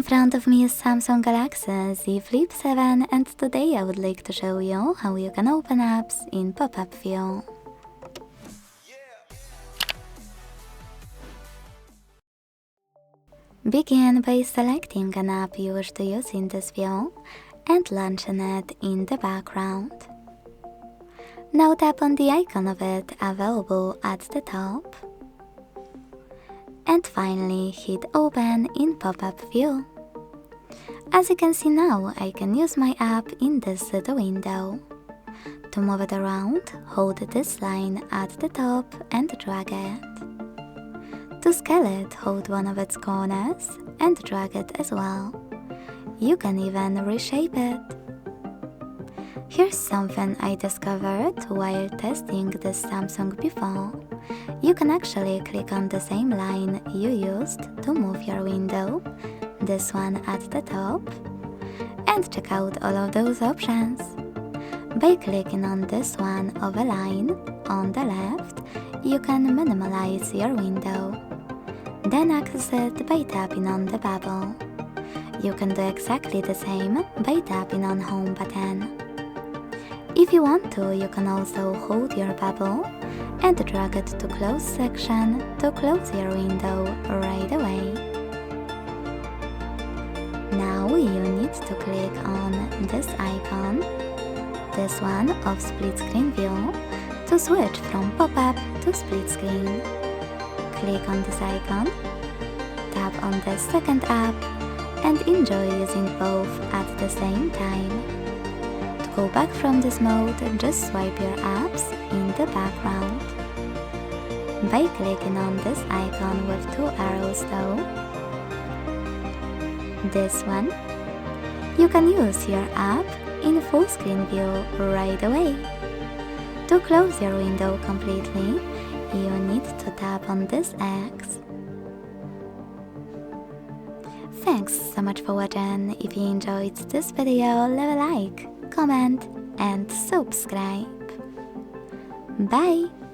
front of me is Samsung Galaxy Z Flip 7 and today I would like to show you how you can open apps in pop-up view. Begin by selecting an app you wish to use in this view and launching it in the background. Now tap on the icon of it available at the top. And finally hit open in pop-up view. As you can see now, I can use my app in this window. To move it around, hold this line at the top and drag it. To scale it, hold one of its corners and drag it as well. You can even reshape it. Here's something I discovered while testing this Samsung before. You can actually click on the same line you used to move your window, this one at the top, and check out all of those options. By clicking on this one of a line on the left, you can minimize your window. Then access it by tapping on the bubble. You can do exactly the same by tapping on Home button. If you want to, you can also hold your bubble and drag it to Close section to close your window right away. Now you need to click on this icon, this one of split screen view, to switch from pop-up to split screen. Click on this icon, tap on the second app, and enjoy using both at the same time. To go back from this mode, just swipe your apps in the background. By clicking on this icon with two arrows though, this one, you can use your app in full screen view right away. To close your window completely, you need to tap on this X. Thanks so much for watching. If you enjoyed this video, leave a like, comment and subscribe. Bye!